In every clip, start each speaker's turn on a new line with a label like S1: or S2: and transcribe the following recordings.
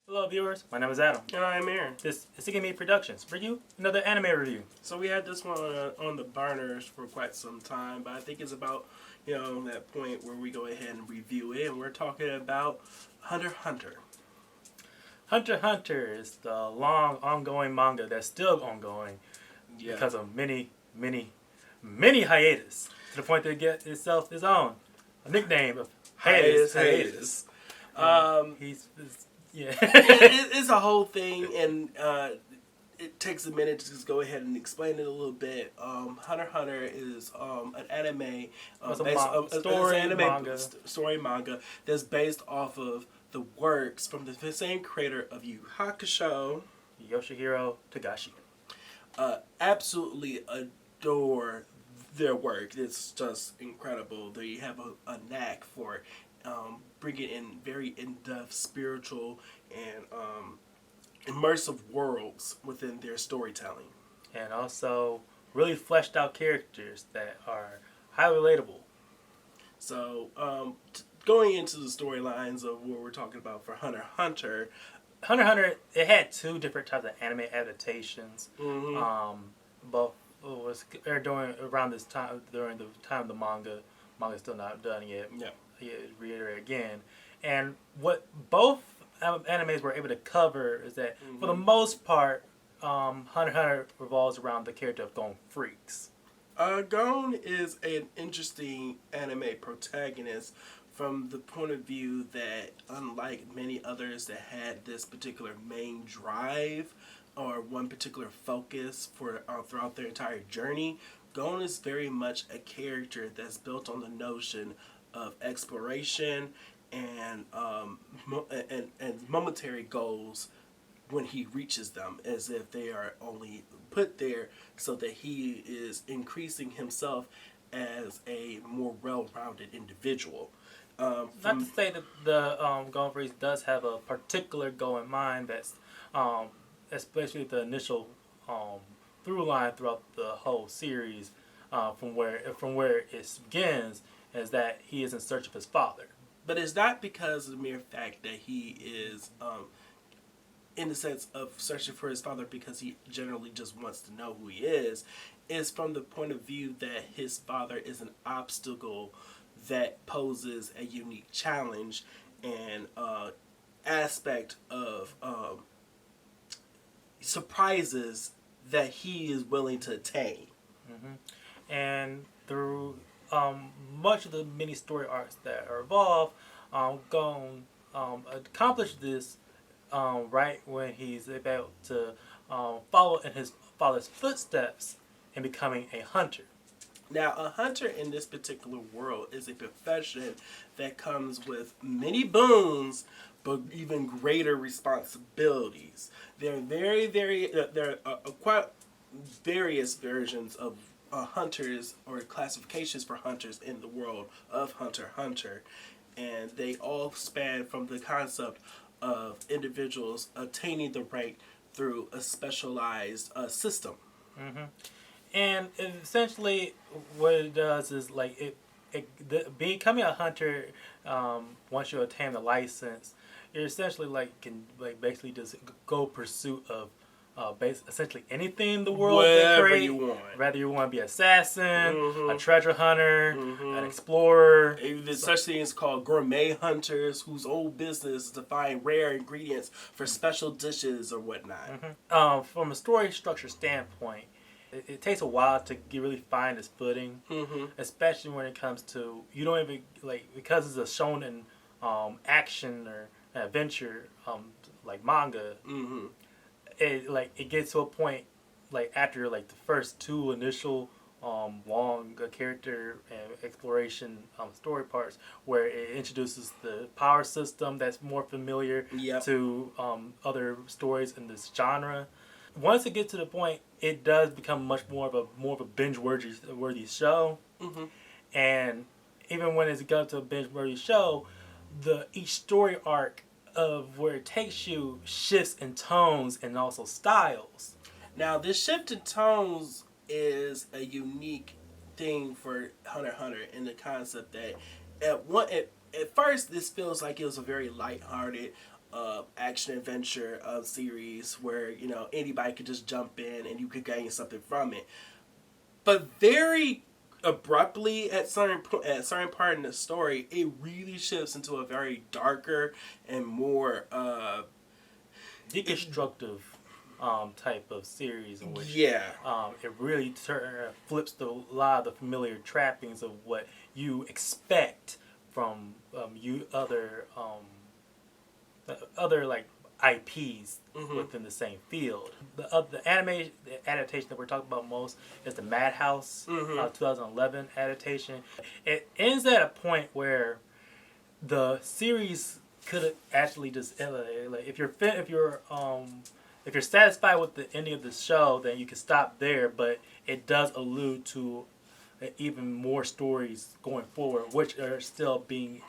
S1: Hello viewers, my name is Adam.
S2: And I'm Aaron.
S1: This is Sigame Productions. For you, another anime review.
S2: So we had this one on the burners for quite some time, but I think it's about, that point where we go ahead and review it, and we're talking about Hunter x Hunter.
S1: Hunter x Hunter is the long ongoing manga that's still ongoing because of many hiatus. To the point that it gets itself its own a nickname of hiatus. Yeah.
S2: It's a whole thing, and it takes a minute to just go ahead and explain it a little bit. Hunter x Hunter is an anime, story manga that's based off of the works from the same creator of Yu Hakusho,
S1: Yoshihiro Togashi.
S2: Absolutely adore their work. It's just incredible. They have a knack for bringing in very in-depth spiritual and immersive worlds within their storytelling.
S1: And also really fleshed out characters that are highly relatable.
S2: So going into the storylines of what we're talking about for Hunter x Hunter.
S1: Hunter x Hunter, it had two different types of anime adaptations. Both was aired during the time of the manga. Manga's still not done yet.
S2: Yeah.
S1: Reiterate again. And what both animes were able to cover is that, for the most part, Hunter x Hunter revolves around the character of Gon Freaks.
S2: Gon is an interesting anime protagonist from the point of view that, unlike many others that had this particular main drive or one particular focus for throughout their entire journey, Gon is very much a character that's built on the notion of exploration and momentary goals when he reaches them, as if they are only put there so that he is increasing himself as a more well-rounded individual.
S1: Not to say that the Gon Freaks does have a particular goal in mind. That's especially the initial through line throughout the whole series, from where it begins, is that he is in search of his father.
S2: But it's not because of the mere fact that he is, in the sense of searching for his father because he generally just wants to know who he is. It's from the point of view that his father is an obstacle that poses a unique challenge and aspect of surprises that he is willing to attain.
S1: And through much of the many story arcs that are involved, Gon accomplished this right when he's about to follow in his father's footsteps in becoming a hunter.
S2: Now, a hunter in this particular world is a profession that comes with many boons, but even greater responsibilities. There are quite various versions of hunters or classifications for hunters in the world of Hunter x Hunter, and they all span from the concept of individuals attaining the rank through a specialized system.
S1: And essentially, what it does is becoming a hunter. Once you attain the license, you're essentially can basically just go pursuit of essentially anything in the world.
S2: Whatever you want.
S1: Whether you want to be an assassin, a treasure hunter, an explorer.
S2: There's such things called gourmet hunters whose whole business is to find rare ingredients for special dishes or whatnot.
S1: From a story structure standpoint, it takes a while to really find its footing, especially when it comes to, you don't even, because it's a shonen action or adventure manga. It gets to a point after the first two initial long character and exploration story parts, where it introduces the power system that's more familiar to other stories in this genre. Once it gets to the point, it does become much more of a binge-worthy show. And even when it's got to a binge-worthy show, each story arc of where it takes you shifts in tones and also styles.
S2: Now, this shift in tones is a unique thing for Hunter x Hunter in the concept that at first this feels like it was a very lighthearted action adventure series where anybody could just jump in and you could gain something from it. But very abruptly at certain part in the story, it really shifts into a very darker and more
S1: deconstructive type of series in which
S2: yeah.
S1: It really flips a lot of the familiar trappings of what you expect from other like IPs within the same field. The anime adaptation that we're talking about most is the Madhouse 2011 adaptation. It ends at a point where the series could actually just like if you're satisfied with the ending of the show, then you can stop there. But it does allude to even more stories going forward, which are still being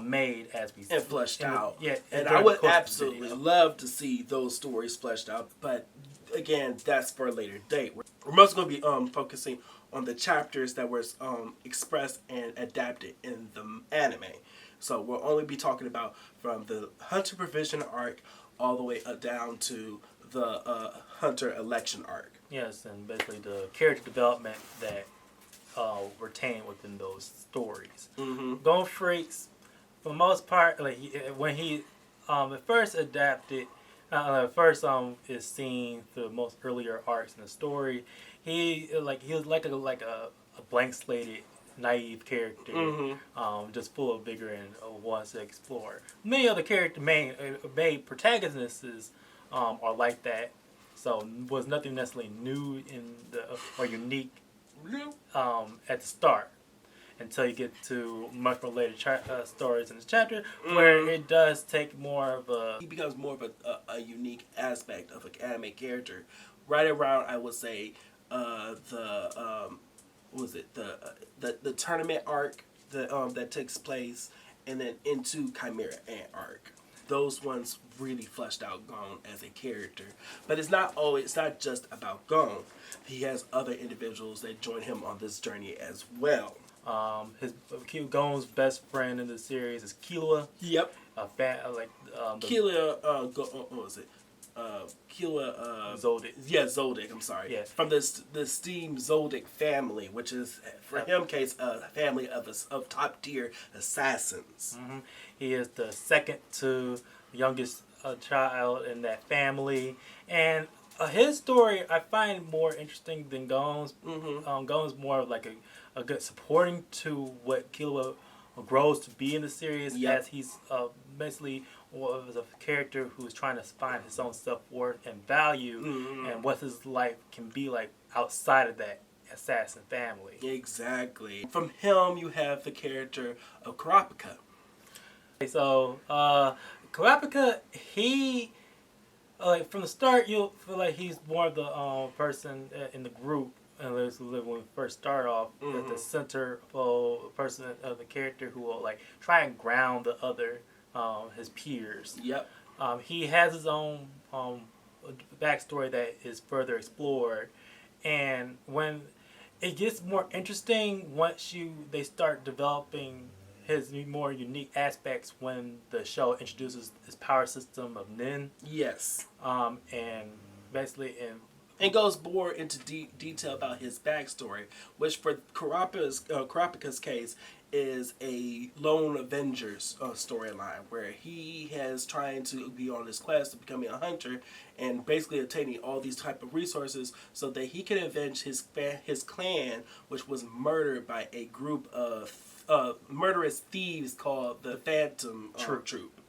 S1: made as we
S2: and fleshed out.
S1: Yeah,
S2: and I would absolutely love to see those stories fleshed out. But again, that's for a later date. We're mostly going to be focusing on the chapters that were expressed and adapted in the anime. So we'll only be talking about from the Hunter Provision arc all the way down to the Hunter election arc.
S1: Yes, and basically the character development that retained within those stories. Gon Freaks, for the most part, like when he first adapted, first is seen through most earlier arcs in the story. He was like a blank slated, naive character, just full of vigor and wants to explore. Many other main protagonists are like that, so was nothing necessarily new or unique at the start until you get to much more later stories in the chapter where it does take more of a...
S2: He becomes more of a unique aspect of an anime character right around, I would say, the tournament arc that takes place, and then into Chimera Ant arc. Those ones really fleshed out Gon as a character. But it's not just about Gon. He has other individuals that join him on this journey as well.
S1: Gon's best friend in the series is Killua.
S2: Yep.
S1: Killua,
S2: what was it? Killua
S1: Zoldyck.
S2: Yeah, Zoldyck, I'm sorry.
S1: Yes.
S2: From the Steam Zoldyck family, which is, for him case, a family of top tier assassins.
S1: He is the second to youngest child in that family. And his story I find more interesting than Gon's. Gon's more of like a good supporting to what Killua grows to be in the series, as he's basically was a character who is trying to find his own self-worth and value and what his life can be like outside of that assassin family.
S2: Exactly. From him, you have the character of Karapika.
S1: So, Karapika, he, from the start, you'll feel like he's more of the person in the group, and when we first start off, at the centerfold person of the character who will like try and ground the other, his peers.
S2: Yep.
S1: He has his own backstory that is further explored, and when it gets more interesting once they start developing his more unique aspects when the show introduces his power system of Nin.
S2: Yes.
S1: And basically
S2: and goes more into detail about his backstory, which for Karapika's case is a lone Avengers storyline where he has trying to be on this quest of becoming a hunter and basically obtaining all these type of resources so that he can avenge his clan, which was murdered by a group of murderous thieves called the Phantom Troop.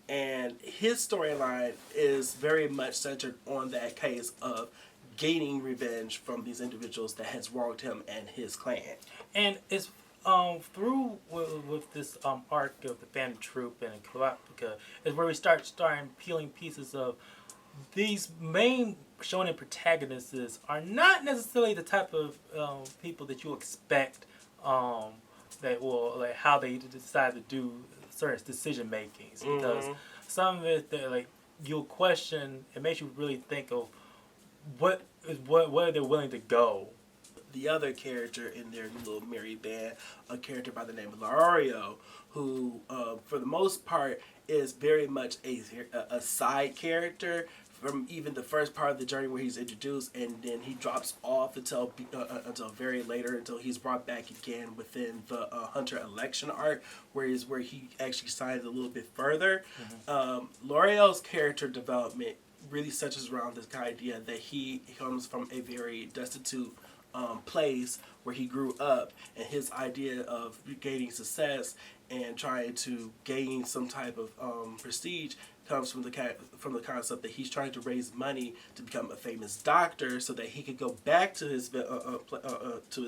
S2: And his storyline is very much centered on that case of gaining revenge from these individuals that has wronged him and his clan.
S1: And it's through with this arc of the Phantom Troop and Karapika is where we starting peeling pieces of these main shonen protagonists are not necessarily the type of people that you expect that will like how they decide to do certain decision makings, because some of it that like you'll question, it makes you really think of what they're willing to go.
S2: the other character in their little merry band, a character by the name of Lario, who, for the most part, is very much a side character from even the first part of the journey where he's introduced, and then he drops off until very later, until he's brought back again within the Hunter election arc, where he actually signs a little bit further. L'Oreal's character development really centers around this idea that he comes from a very destitute place where he grew up, and his idea of gaining success and trying to gain some type of prestige comes from the concept that he's trying to raise money to become a famous doctor, so that he could go back to his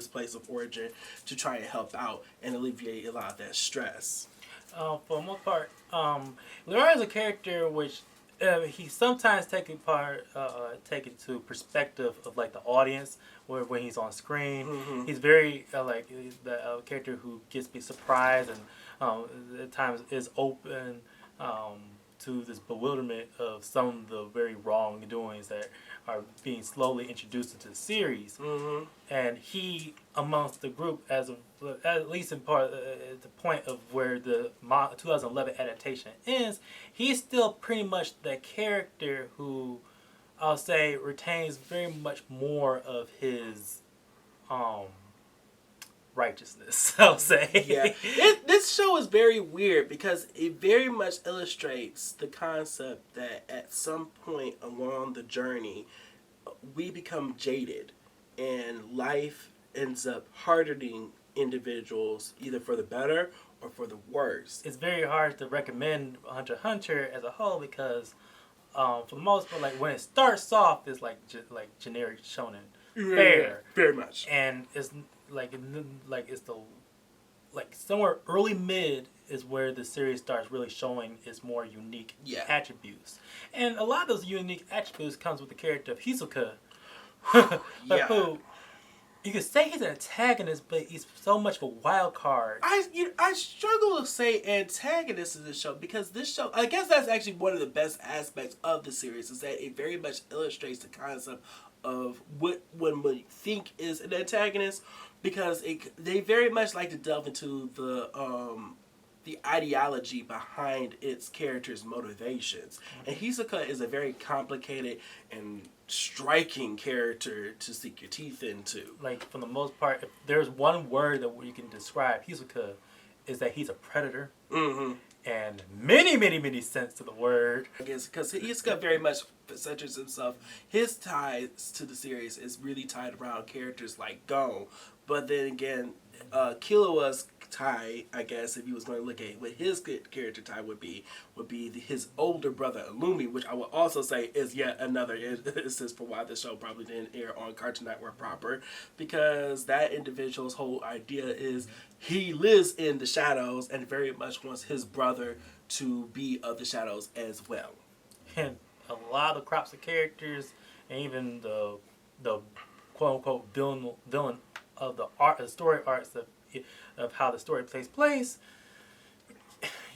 S2: place of origin to try and help out and alleviate a lot of that stress.
S1: For the most part, Leroy is a character which he sometimes taken to perspective of like the audience, where when he's on screen, he's very he's the character who gets me surprised and at times is open to this bewilderment of some of the very wrongdoings that are being slowly introduced into the series. And he, amongst the group, at least in part, at the point of where the 2011 adaptation ends, he's still pretty much the character who, I'll say, retains very much more of his righteousness, I'll say.
S2: Yeah. This show is very weird because it very much illustrates the concept that at some point along the journey, we become jaded and life ends up hardening individuals either for the better or for the worse.
S1: It's very hard to recommend Hunter x Hunter as a whole because for the most part, like when it starts off, it's like generic shonen fare.
S2: Very much.
S1: And it's it's the somewhere early mid is where the series starts really showing its more unique attributes. And a lot of those unique attributes comes with the character of Hisoka. Who you could say he's an antagonist, but he's so much of a wild card.
S2: I struggle to say antagonist in this show because this show, I guess that's actually one of the best aspects of the series, is that it very much illustrates the concept of what one would think is an antagonist, because they very much like to delve into the ideology behind its characters' motivations. And Hisoka is a very complicated and striking character to sink your teeth into.
S1: Like, for the most part, if there's one word that you can describe Hisoka, is that he's a predator. And many, many, many sense to the word.
S2: I guess because Hisoka very much centers himself. His ties to the series is really tied around characters like Gon. But then again, Killua's tie, I guess, if you was going to look at what his character tie would be his older brother Illumi, which I would also say is yet another instance for why the show probably didn't air on Cartoon Network proper, because that individual's whole idea is he lives in the shadows and very much wants his brother to be of the shadows as well.
S1: And a lot of crops of characters, and even the quote unquote villain of the story arcs of how the story takes place,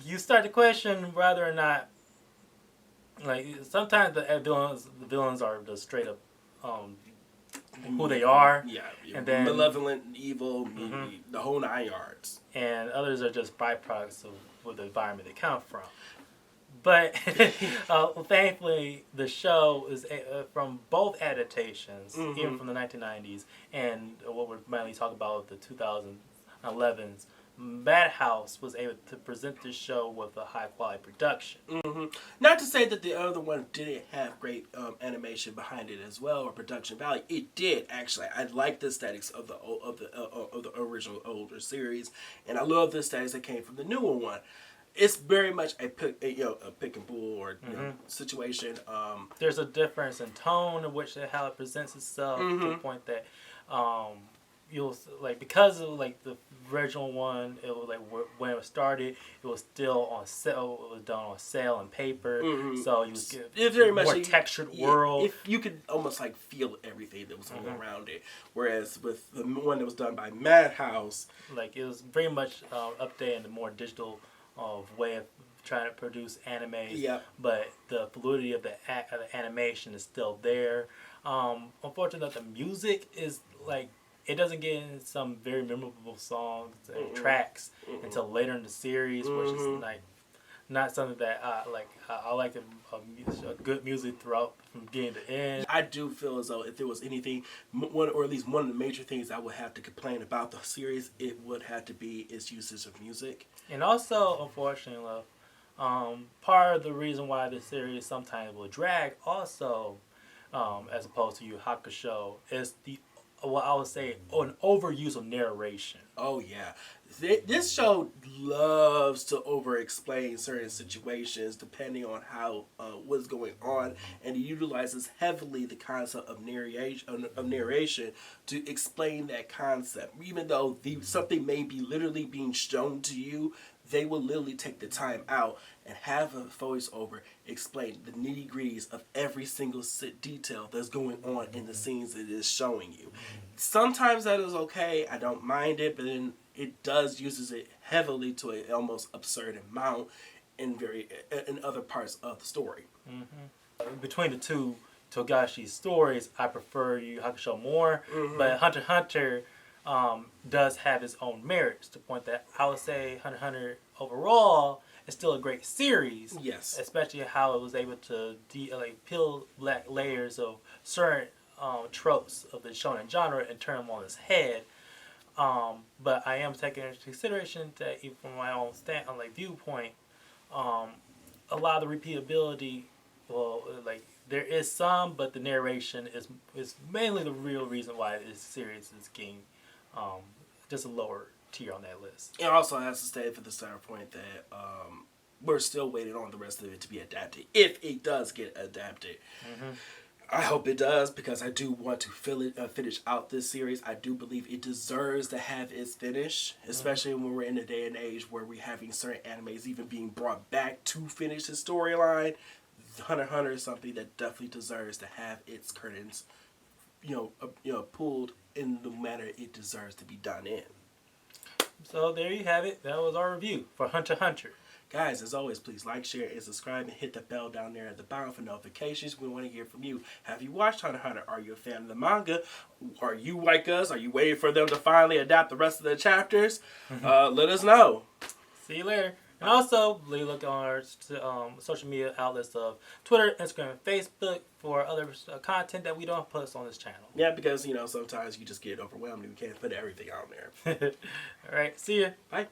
S1: you start to question whether or not, like, sometimes the villains are just straight up who they are,
S2: and then malevolent, evil, the whole 9 yards,
S1: and others are just byproducts of the environment they come from. But thankfully, the show is from both adaptations, even from the 1990s, and what we're mainly talking about, the 2011s. Madhouse was able to present this show with a high-quality production.
S2: Not to say that the other one didn't have great animation behind it as well, or production value. It did, actually. I like the aesthetics of the original older series, and I love the aesthetics that came from the newer one. It's very much a pick and pull or situation.
S1: There's a difference in tone in which how it presents itself, to the point that you'll because of the original one, it was when it started, it was still on sale. It was done on sale and paper, so you would get
S2: very
S1: more
S2: much
S1: textured world.
S2: If you could almost feel everything that was going around it. Whereas with the one that was done by Madhouse,
S1: it was very much updated in a more digital way of trying to produce anime, but the fluidity of the animation is still there. Unfortunately, the music is it doesn't get in some very memorable songs and tracks until later in the series, which is like not something that I like good music throughout from beginning to end.
S2: I do feel as though if there was anything, one or at least one of the major things I would have to complain about the series, it would have to be its usage of music.
S1: And also, unfortunately, part of the reason why this series sometimes will drag, also, as opposed to Yu Yu Hakusho, is what I would say, an overuse of narration.
S2: Oh yeah, this show loves to over-explain certain situations depending on how what's going on, and it utilizes heavily the concept of narration to explain that concept. Even though something may be literally being shown to you, they will literally take the time out and have a voiceover explain the nitty-gritties of every single detail that's going on in the scenes it is showing you. Sometimes that is okay, I don't mind it, but then it uses it heavily to an almost absurd amount in other parts of the story.
S1: Between the two Togashi stories, I prefer Yu Yu Hakusho more, but Hunter x Hunter does have its own merits, to the point that I would say Hunter x Hunter overall is still a great series.
S2: Yes.
S1: Especially how it was able to peel back layers of certain tropes of the shonen genre and turn them on its head. But I am taking into consideration that even from my own viewpoint, a lot of the repeatability, there is some, but the narration is mainly the real reason why this series is getting just a lower tier on that list.
S2: It also has to stay for the standpoint that we're still waiting on the rest of it to be adapted. If it does get adapted. I hope it does, because I do want to finish out this series. I do believe it deserves to have its finish, especially when we're in a day and age where we're having certain animes even being brought back to finish the storyline. Hunter x Hunter is something that definitely deserves to have its curtains, pulled in the manner it deserves to be done in.
S1: So there you have it. That was our review for Hunter x Hunter.
S2: Guys, as always, please like, share, and subscribe, and hit the bell down there at the bottom for notifications. We want to hear from you. Have you watched Hunter x Hunter? Are you a fan of the manga? Are you like us? Are you waiting for them to finally adapt the rest of the chapters? Let us know.
S1: See you later. And also, please look on our social media outlets of Twitter, Instagram, and Facebook for other content that we don't post on this channel.
S2: Yeah, because, sometimes you just get overwhelmed and you can't put everything out there.
S1: All right. See ya.
S2: Bye.